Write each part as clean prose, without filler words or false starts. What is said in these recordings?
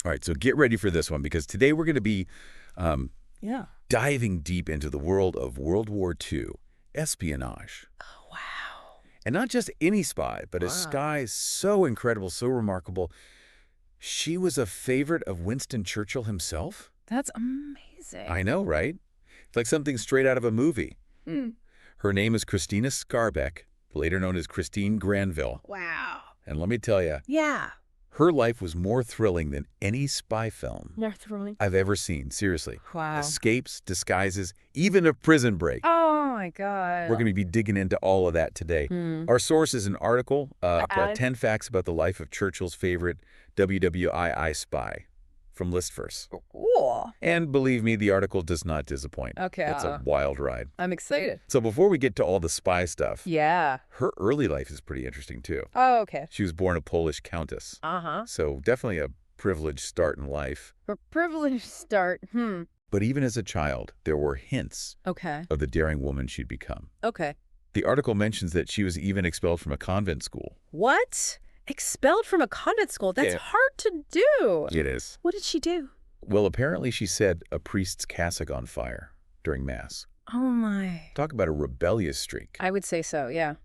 All right, so get ready for this one because today we're going to be um, Yeah. diving deep into the world of World War II espionage. Oh, wow. And not just any spy, but a Wow. spy so incredible, so remarkable. She was a favorite of Winston Churchill himself. That's amazing. I know, right? It's like something straight out of a movie. Mm. Her name is Christina Skarbek, later known as Christine Granville. Wow. And let me tell you, Yeah. her life was more thrilling than any spy film They're thrilling. I've ever seen, seriously. Wow. Escapes, disguises, even a prison break. Oh, my God. We're going to be digging into all of that today. Our source is an article, 10 Facts About the Life of Churchill's Favorite WWII Spy from Listverse. Cool. And believe me, the article does not disappoint. Okay. It's a wild ride. I'm excited. So before we get to all the spy stuff, Yeah. her early life is pretty interesting too. Oh, okay. She was born a Polish countess. Uh-huh. So definitely a privileged start in life. A privileged start. But even as a child, there were hints Okay. of the daring woman she'd become. Okay. The article mentions that she was even expelled from a convent school. What? Expelled from a convent school? That's Yeah. hard to do. It is. What did she do? Well, apparently she set a priest's cassock on fire during Mass. Oh, my. Talk about a rebellious streak. I would say so, yeah.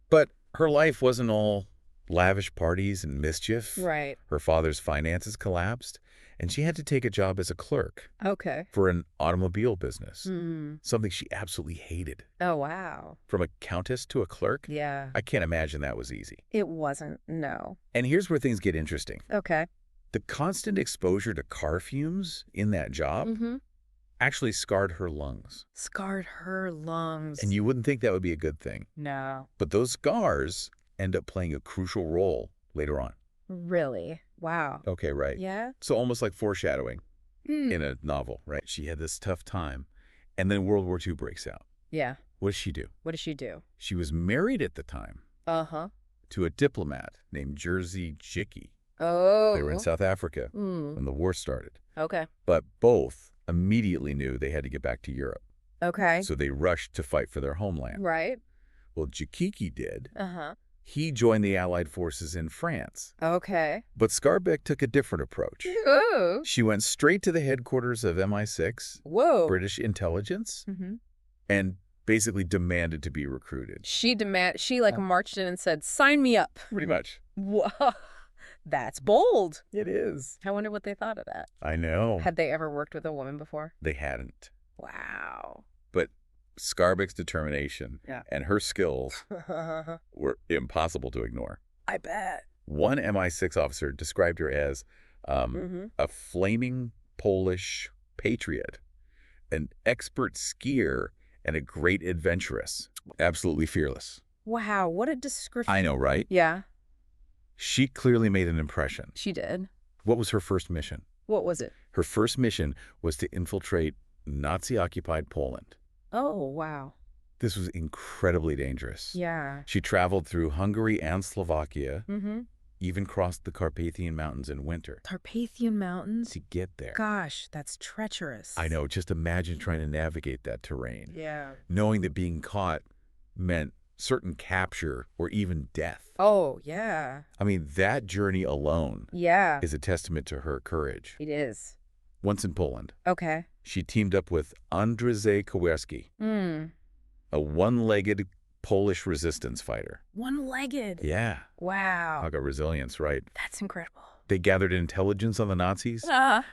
But her life wasn't all lavish parties and mischief. Right. Her father's finances collapsed, and she had to take a job as a clerk Okay. for an automobile business, Hmm. something she absolutely hated. Oh, wow. From a countess to a clerk? Yeah. I can't imagine that was easy. It wasn't, no. And here's where things get interesting. Okay. The constant exposure to car fumes in that job Mm-hmm. actually scarred her lungs. Scarred her lungs. And you wouldn't think that would be a good thing. No. But those scars end up playing a crucial role later on. Really? Wow. Okay, right. Yeah? So almost like foreshadowing Mm. in a novel, right? She had this tough time, and then World War II breaks out. Yeah. What does she do? What does she do? She was married at the time Uh-huh. to a diplomat named Jerzy Jicki. Oh. They were in South Africa Mm. when the war started. Okay. But both immediately knew they had to get back to Europe. Okay. So they rushed to fight for their homeland. Right. Well, Jikiki did. Uh-huh. He joined the Allied forces in France. Okay. But Skarbek took a different approach. Oh. She went straight to the headquarters of MI6, Whoa. British intelligence, Mm-hmm. and basically demanded to be recruited. She marched in and said, "Sign me up." Pretty much. Whoa. That's bold. It is. I wonder what they thought of that. I know. Had they ever worked with a woman before? They hadn't. Wow. But Skarbek's determination Yeah. and her skills were impossible to ignore. I bet. One MI6 officer described her as Mm-hmm. a flaming Polish patriot, an expert skier, and a great adventuress. Absolutely fearless. Wow, what a description. I know, right? Yeah, She clearly made an impression. she did. What was her first mission? What was it? Her first mission was to infiltrate Nazi-occupied Poland. Oh, wow. This was incredibly dangerous. Yeah. She traveled through Hungary and Slovakia, Mm-hmm. even crossed the Carpathian Mountains in winter Carpathian Mountains? to get there. Gosh, that's treacherous. I know, just imagine trying to navigate that terrain, Yeah. knowing that being caught meant certain capture or even death. Oh, yeah. I mean, that journey alone Yeah. is a testament to her courage. It is. Once in Poland, Okay. she teamed up with Andrzej Kowerski, Hmm. a one-legged Polish resistance fighter. One-legged. Yeah, Wow. talk about resilience, right? That's incredible. They gathered intelligence on the Nazis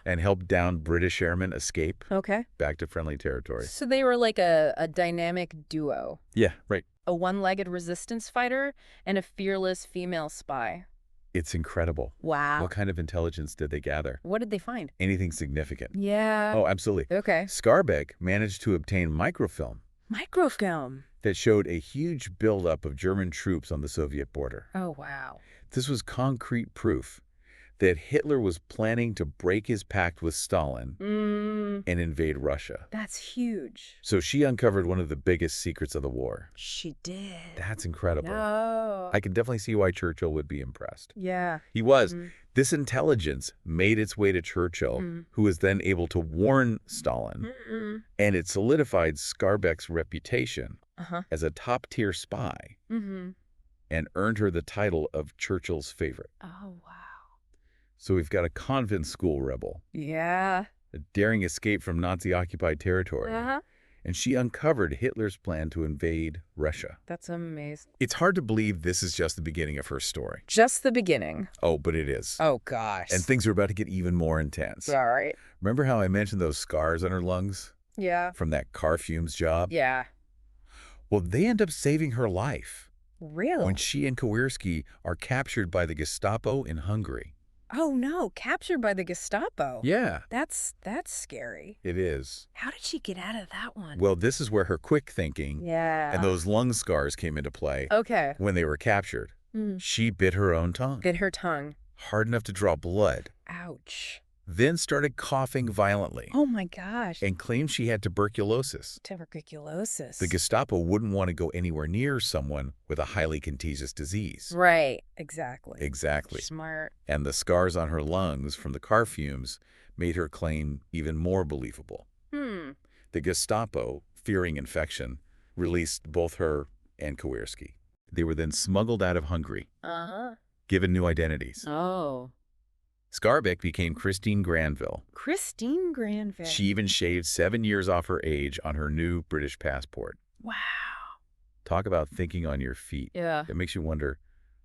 and helped down British airmen escape Okay. back to friendly territory. So they were like a dynamic duo. Yeah, right. A one-legged resistance fighter and a fearless female spy. It's incredible. Wow. What kind of intelligence did they gather? What did they find? Anything significant? Yeah. Oh, absolutely. Okay. Skarbek managed to obtain microfilm Microfilm. that showed a huge buildup of German troops on the Soviet border. Oh, wow. This was concrete proof that Hitler was planning to break his pact with Stalin and invade Russia. That's huge. So she uncovered one of the biggest secrets of the war. She did. That's incredible. No. I can definitely see why Churchill would be impressed. Yeah. He was. Mm. This intelligence made its way to Churchill, who was then able to warn Stalin, Mm-mm. and it solidified Skarbek's reputation Uh-huh. as a top-tier spy Mm-hmm. and earned her the title of Churchill's favorite. Oh, wow. So we've got a convent school rebel, Yeah. a daring escape from Nazi-occupied territory. Uh-huh. And she uncovered Hitler's plan to invade Russia. That's amazing. It's hard to believe this is just the beginning of her story. Just the beginning. Oh, but it is. Oh, gosh. And things are about to get even more intense. All right. Remember how I mentioned those scars on her lungs Yeah. from that car fumes job? Yeah. Well, they end up saving her life Really? when she and Kowarski are captured by the Gestapo in Hungary. Oh, no. Captured by the Gestapo. Yeah, That's scary. it is. How did she get out of that one? Well, this is where her quick thinking Yeah. and those lung scars came into play Okay. when they were captured. She bit her own tongue, Bit her tongue. hard enough to draw blood, Ouch. then started coughing violently Oh, my gosh. and claimed she had tuberculosis. Tuberculosis. The Gestapo wouldn't want to go anywhere near someone with a highly contagious disease. Right. Exactly. Exactly. Smart. And the scars on her lungs from the car fumes made her claim even more believable. The Gestapo, fearing infection, released both her and Kowarski. They were then smuggled out of Hungary, Uh-huh. given new identities. Oh. Skarbek became Christine Granville. Christine Granville. She even shaved 7 years off her age on her new British passport. Wow. Talk about thinking on your feet. Yeah. It makes you wonder,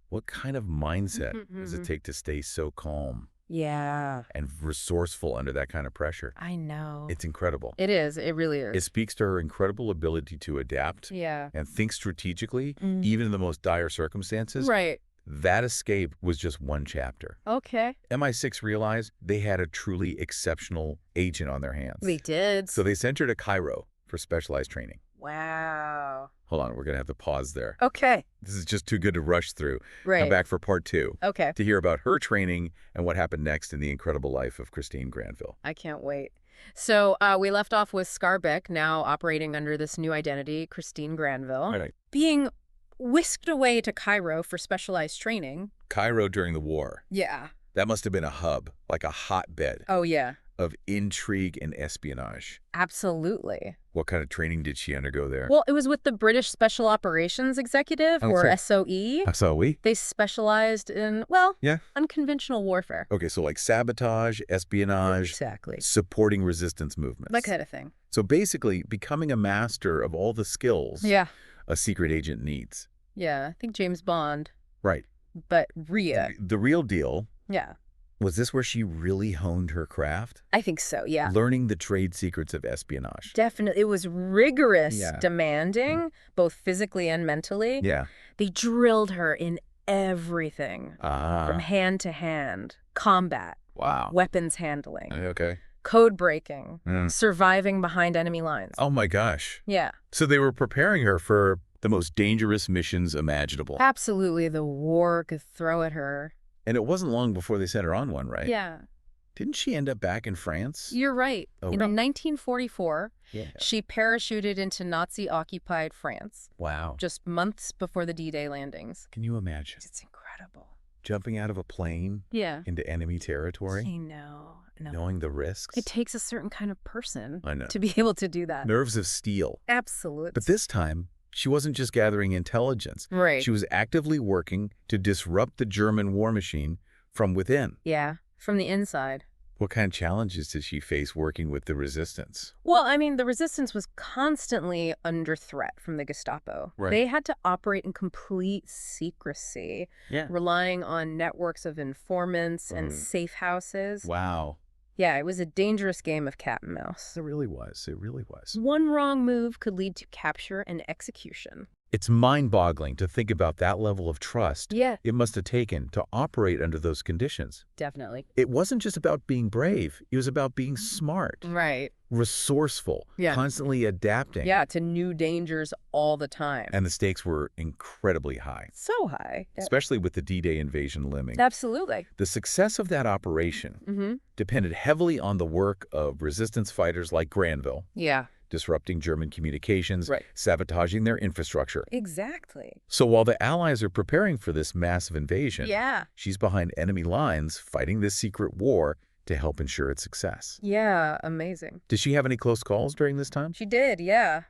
what kind of mindset does it take to stay so calm Yeah. and resourceful under that kind of pressure? I know. It's incredible. It is. It really is. It speaks to her incredible ability to adapt Yeah. and think strategically, even in the most dire circumstances. Right. That escape was just one chapter. Okay. MI6 realized they had a truly exceptional agent on their hands. We did. So they sent her to Cairo for specialized training. Wow. Hold on, we're going to have to pause there. Okay. This is just too good to rush through. Right. Come back for part 2 Okay. to hear about her training and what happened next in the incredible life of Christine Granville. I can't wait. So we left off with Skarbek, now operating under this new identity, Christine Granville, All right. being whisked away to Cairo for specialized training. Cairo during the war. Yeah. That must have been a hub, like a hotbed Oh, yeah. of intrigue and espionage. Absolutely. What kind of training did she undergo there? Well, it was with the British Special Operations Executive, or Okay. SOE. SOE? They specialized in, Yeah. unconventional warfare. Okay, so like sabotage, espionage, Exactly. supporting resistance movements. That kind of thing. So basically, becoming a master of all the skills Yeah. a secret agent needs. Yeah. I think James Bond, Right. but Rhea. The real deal, Yeah. was this where she really honed her craft? I think so, yeah. Learning the trade secrets of espionage. Definitely. It was rigorous, Yeah. demanding, both physically and mentally. Yeah. They drilled her in everything, from Ah. hand to hand, combat, Wow. weapons handling, Okay. code breaking, Mm. surviving behind enemy lines. Oh my gosh. Yeah, So they were preparing her for the most dangerous missions imaginable. absolutely. The war could throw at her. And it wasn't long before they sent her on one, right? Yeah, Didn't she end up back in France? you're right. Oh, In right. 1944, Yeah. she parachuted into Nazi-occupied France, Wow. just months before the D-Day landings. Can you imagine It's incredible. jumping out of a plane Yeah. into enemy territory, I know. No. knowing the risks? It takes a certain kind of person I know. to be able to do that. Nerves of steel. Absolutely. But this time, she wasn't just gathering intelligence. Right. She was actively working to disrupt the German war machine from within. Yeah, from the inside. What kind of challenges did she face working with the resistance? Well, I mean, the resistance was constantly under threat from the Gestapo. Right. They had to operate in complete secrecy, Yeah. relying on networks of informants and Mm. safe houses. Wow. Yeah, it was a dangerous game of cat and mouse. It really was. It really was. One wrong move could lead to capture and execution. It's mind-boggling to think about that level of trust Yeah, it must have taken to operate under those conditions. definitely. It wasn't just about being brave. It was about being smart, Right. resourceful, Yeah. constantly adapting. Yeah, to new dangers all the time. And the stakes were incredibly high, So high. especially with the D-Day invasion looming. Absolutely. The success of that operation Mm-hmm. depended heavily on the work of resistance fighters like Granville, Yeah. disrupting German communications, Right. sabotaging their infrastructure. Exactly. So while the Allies are preparing for this massive invasion, Yeah. she's behind enemy lines fighting this secret war to help ensure its success. Yeah, amazing. Did she have any close calls during this time? She did, yeah.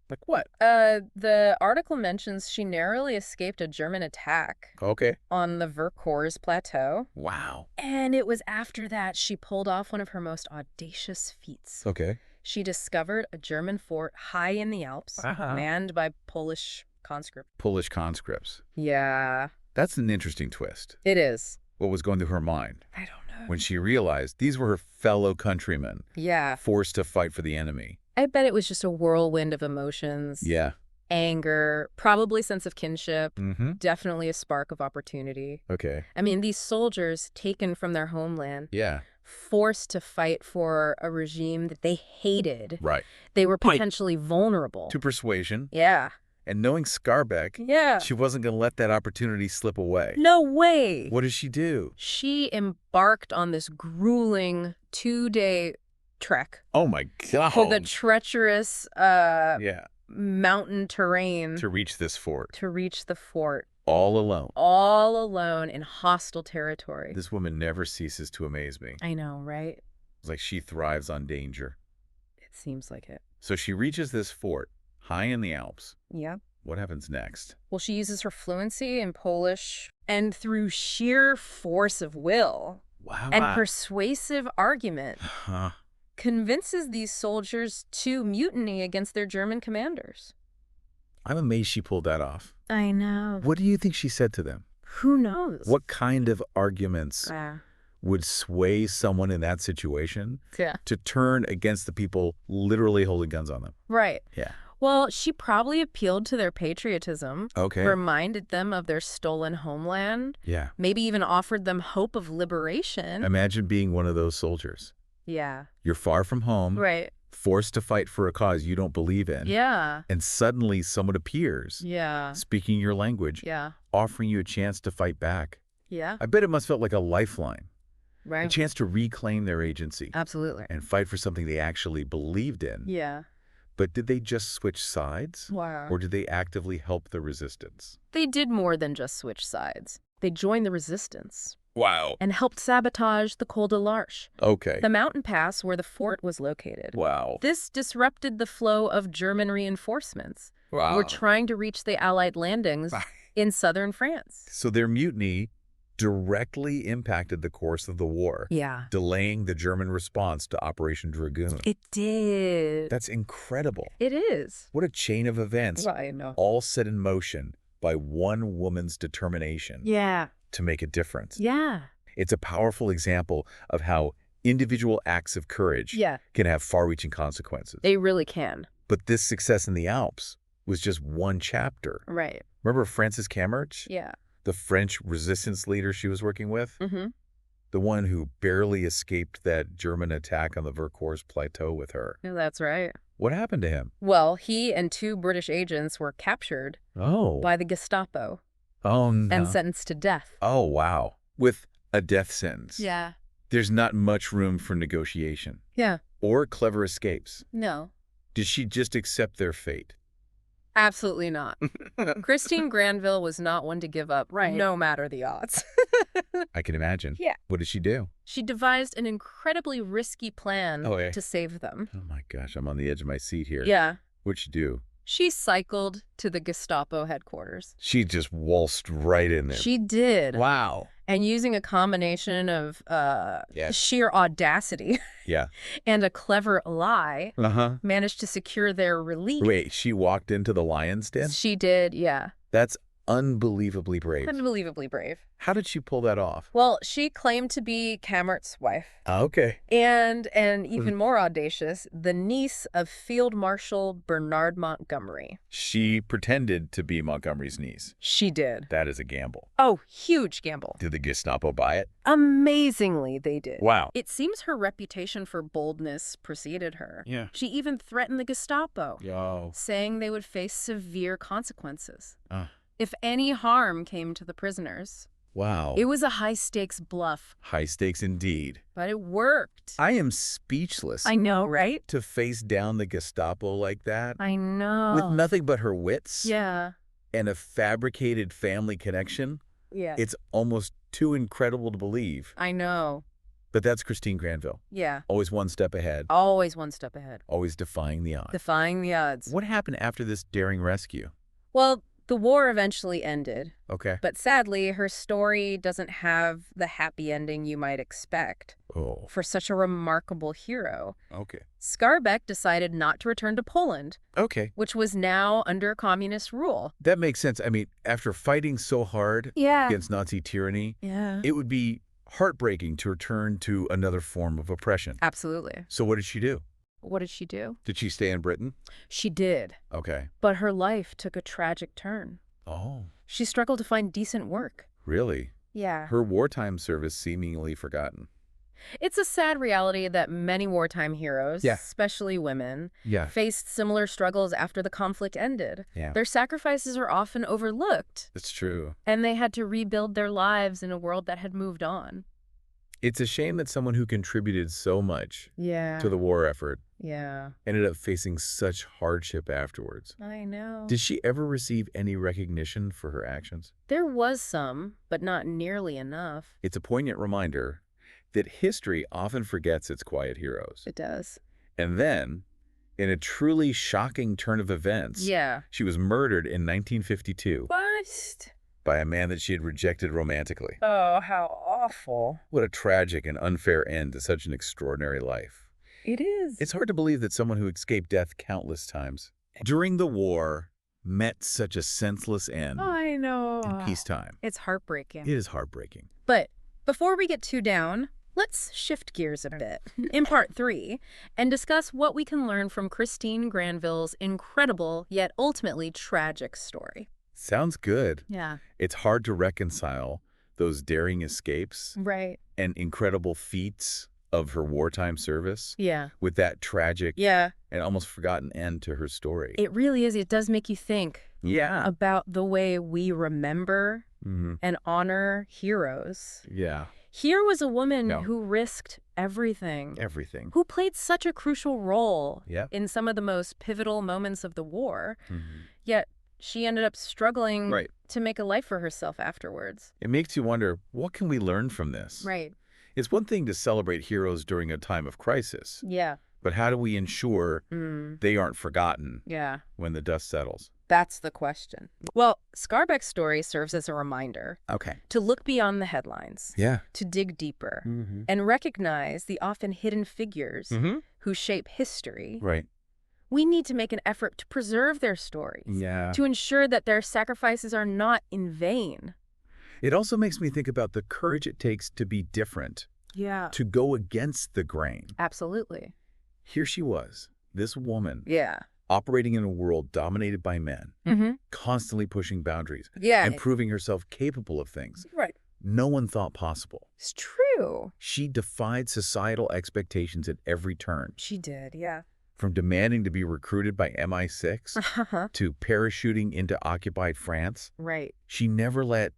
Like what? The article mentions she narrowly escaped a German attack Okay. on the Vercors Plateau. Wow. And it was after that she pulled off one of her most audacious feats. Okay. She discovered a German fort high in the Alps, manned by Polish conscripts. Polish conscripts. Yeah, That's an interesting twist. it is. What was going through her mind I don't know. when she realized these were her fellow countrymen Yeah, forced to fight for the enemy? I bet it was just a whirlwind of emotions. Yeah. Anger, probably sense of kinship, Mm-hmm. definitely a spark of opportunity. Okay. I mean, these soldiers taken from their homeland, Yeah. forced to fight for a regime that they hated. Right. They were potentially vulnerable. To persuasion. Yeah. And knowing Scarbeck, Yeah. she wasn't going to let that opportunity slip away. No way. What does she do? She embarked on this grueling 2-day trek Oh, my God. for the treacherous Yeah. mountain terrain To reach this fort. to reach the fort, All alone. all alone in hostile territory. This woman never ceases to amaze me. I know, right? It's like she thrives on danger. It seems like it. So she reaches this fort, high in the Alps. Yeah. What happens next? Well, she uses her fluency in Polish, and through sheer force of will Wow. and persuasive argument, Huh. convinces these soldiers to mutiny against their German commanders. I'm amazed she pulled that off. I know. What do you think she said to them? Who knows? What kind of arguments Yeah. would sway someone in that situation Yeah. to turn against the people literally holding guns on them? Right. Yeah. Well, she probably appealed to their patriotism, Okay. reminded them of their stolen homeland, Yeah. maybe even offered them hope of liberation. Imagine being one of those soldiers. Yeah. You're far from home, Right. forced to fight for a cause you don't believe in. Yeah. And suddenly someone appears, Yeah. speaking your language, Yeah. offering you a chance to fight back. Yeah. I bet it must felt like a lifeline, a Right. chance to reclaim their agency Absolutely. and fight for something they actually believed in. Yeah. But did they just switch sides? Wow. Or did they actively help the resistance? They did more than just switch sides. They joined the resistance Wow. and helped sabotage the Col de l'Arche, Okay. the mountain pass where the fort was located. Wow. This disrupted the flow of German reinforcements who Wow. were trying to reach the Allied landings in southern France. So their mutiny directly impacted the course of the war, Yeah. delaying the German response to Operation Dragoon. It did. That's incredible. It is. What a chain of events, I know. all set in motion by one woman's determination Yeah. to make a difference. Yeah. It's a powerful example of how individual acts of courage Yeah. can have far-reaching consequences. They really can. But this success in the Alps was just one chapter. Right. Remember Francis Camerich, Yeah. the French resistance leader she was working with? Mm-hmm. The one who barely escaped that German attack on the Vercors Plateau with her. Yeah, that's right. What happened to him? Well, he and 2 British agents were captured Oh. by the Gestapo Oh, no. and sentenced to death. Oh, wow. With a death sentence. Yeah. There's not much room for negotiation Yeah. or clever escapes. No. Did she just accept their fate? Absolutely not. Christine Granville was not one to give up, Right. no matter the odds. I can imagine. Yeah. What did she do? She devised an incredibly risky plan Oh, yeah. to save them. Oh, my gosh. I'm on the edge of my seat here. Yeah. What'd she do? She cycled to the Gestapo headquarters. She just waltzed right in there. She did. Wow. And using a combination of sheer audacity Yeah. and a clever lie, Uh-huh. managed to secure their release. Wait, she walked into the lion's den? She did, yeah. That's unbelievably brave. Unbelievably brave. How did she pull that off? Well, she claimed to be Camert's wife. Okay. And even more audacious, the niece of Field Marshal Bernard Montgomery. She pretended to be Montgomery's niece. She did. That is a gamble. Oh, huge gamble. Did the Gestapo buy it? Amazingly, they did. Wow. It seems her reputation for boldness preceded her. Yeah. She even threatened the Gestapo, Yo. saying they would face severe consequences Uh, if any harm came to the prisoners. wow. It was a high-stakes bluff, High stakes indeed. but it worked. I am speechless. I know, right? To face down the Gestapo like that I know. with nothing but her wits Yeah. and a fabricated family connection. Yeah. It's almost too incredible to believe. I know. But that's Christine Granville. Yeah. Always one step ahead. Always one step ahead. Always defying the odds. Defying the odds. What happened after this daring rescue? Well, the war eventually ended. Okay. But sadly, her story doesn't have the happy ending you might expect Oh. for such a remarkable hero. Okay. Skarbek decided not to return to Poland, Okay. which was now under communist rule. That makes sense. I mean, after fighting so hard Yeah. against Nazi tyranny, Yeah. it would be heartbreaking to return to another form of oppression. Absolutely. So what did she do? What did she do? Did she stay in Britain? She did. Okay. But her life took a tragic turn. Oh, She struggled to find decent work. really? Yeah. Her wartime service seemingly forgotten. It's a sad reality that many wartime heroes, Yeah. especially women, Yeah. faced similar struggles after the conflict ended. Yeah. Their sacrifices are often overlooked, It's true. and they had to rebuild their lives in a world that had moved on. It's a shame that someone who contributed so much Yeah. to the war effort Yeah. ended up facing such hardship afterwards. I know. Did she ever receive any recognition for her actions? There was some, but not nearly enough. It's a poignant reminder that history often forgets its quiet heroes. It does. And then, in a truly shocking turn of events, Yeah. she was murdered in 1952 What? by a man that she had rejected romantically. Oh, how awful. What a tragic and unfair end to such an extraordinary life. It is. It's hard to believe that someone who escaped death countless times during the war met such a senseless end I know. in peacetime. It's heartbreaking. It is heartbreaking. But before we get too down, let's shift gears a bit in part 3 and discuss what we can learn from Christine Granville's incredible yet ultimately tragic story. Sounds good. Yeah. It's hard to reconcile those daring escapes Right. and incredible feats of her wartime service Yeah. with that tragic Yeah. and almost forgotten end to her story. It really is. It does make you think Yeah. about the way we remember Mm-hmm. and honor heroes. Yeah. Here was a woman No. who risked everything, Everything. who played such a crucial role Yep. in some of the most pivotal moments of the war, Mm-hmm. yet she ended up struggling Right. to make a life for herself afterwards. It makes you wonder, what can we learn from this? Right. It's one thing to celebrate heroes during a time of crisis, Yeah. but how do we ensure they aren't forgotten Yeah. when the dust settles? That's the question. Well, Skarbek's story serves as a reminder Okay. to look beyond the headlines, Yeah. to dig deeper, Mm-hmm. and recognize the often hidden figures Mm-hmm. who shape history. Right. We need to make an effort to preserve their stories, Yeah. to ensure that their sacrifices are not in vain. It also makes me think about the courage it takes to be different, Yeah. to go against the grain. Absolutely. Here she was, this woman, Yeah. operating in a world dominated by men, Mm-hmm. constantly pushing boundaries, Yeah. and proving herself capable of things Right. no one thought possible. It's true. She defied societal expectations at every turn, She did, yeah. from demanding to be recruited by MI6 to parachuting into occupied France. Right. She never let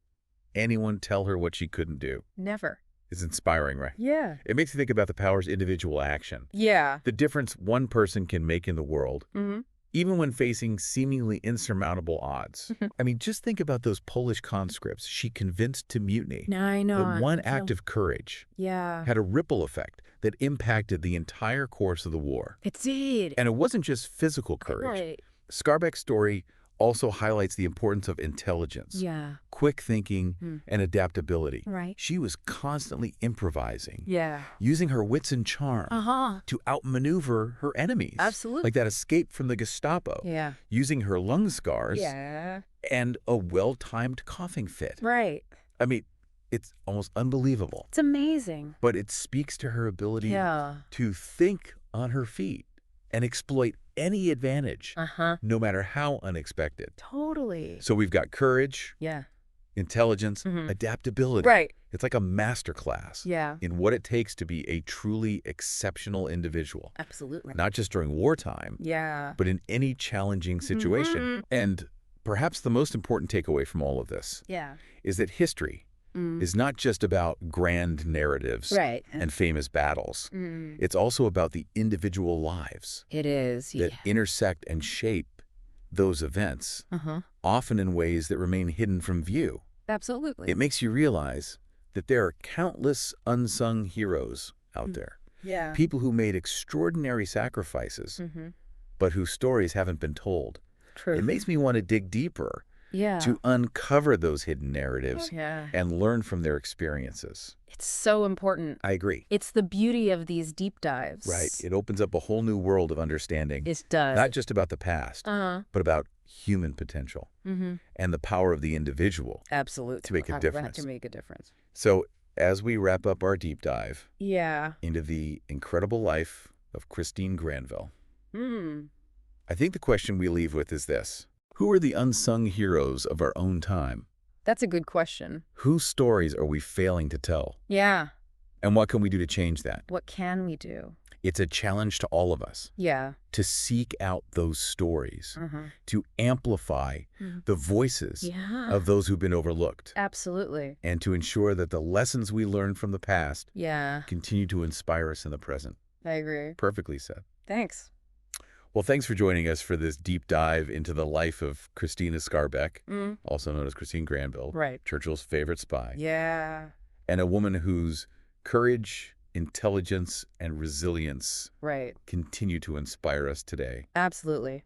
anyone tell her what she couldn't do. Never. It's inspiring, right? Yeah. It makes you think about the power's individual action, Yeah. the difference one person can make in the world, Mm-hmm. even when facing seemingly insurmountable odds. I mean, just think about those Polish conscripts she convinced to mutiny. No, I know. The one act of courage Yeah. had a ripple effect that impacted the entire course of the war. It did. And it wasn't just physical courage. Right. Skarbek's story also highlights the importance of intelligence, Yeah. quick thinking, and adaptability. Right. She was constantly improvising, Yeah. using her wits and charm Uh-huh. to outmaneuver her enemies. Absolutely. Like that escape from the Gestapo, Yeah. using her lung scars Yeah. and a well-timed coughing fit. Right. I mean, it's almost unbelievable. It's amazing. But it speaks to her ability Yeah. to think on her feet and exploit any advantage, Uh-huh. no matter how unexpected. Totally. So we've got courage, Yeah. intelligence, Mhm. adaptability. Right. It's like a master class Yeah. in what it takes to be a truly exceptional individual, Absolutely. not just during wartime, Yeah. but in any challenging situation. Mhm. And perhaps the most important takeaway from all of this Yeah. is that history is not just about grand narratives Right. and famous battles. It's also about the individual lives It is. that intersect and shape those events, Uh-huh. often in ways that remain hidden from view. Absolutely. It makes you realize that there are countless unsung heroes out there. Yeah. People who made extraordinary sacrifices, but whose stories haven't been told. True. It makes me want to dig deeper Yeah. to uncover those hidden narratives Yeah. and learn from their experiences. It's so important. I agree. It's the beauty of these deep dives. Right. It opens up a whole new world of understanding. It does. Not just about the past, but about human potential and the power of the individual. Absolutely. To make a difference. To make a difference. So as we wrap up our deep dive Yeah. into the incredible life of Christine Granville, I think the question we leave with is this. Who are the unsung heroes of our own time? That's a good question. Whose stories are we failing to tell? Yeah. And what can we do to change that? What can we do? It's a challenge to all of us Yeah. to seek out those stories, to amplify the voices of those who've been overlooked, Absolutely. and to ensure that the lessons we learned from the past Yeah. continue to inspire us in the present. I agree. Perfectly said. Thanks. Well, thanks for joining us for this deep dive into the life of Christina Skarbek, also known as Christine Granville, Right. Churchill's favorite spy, Yeah. and a woman whose courage, intelligence, and resilience Right. continue to inspire us today. Absolutely.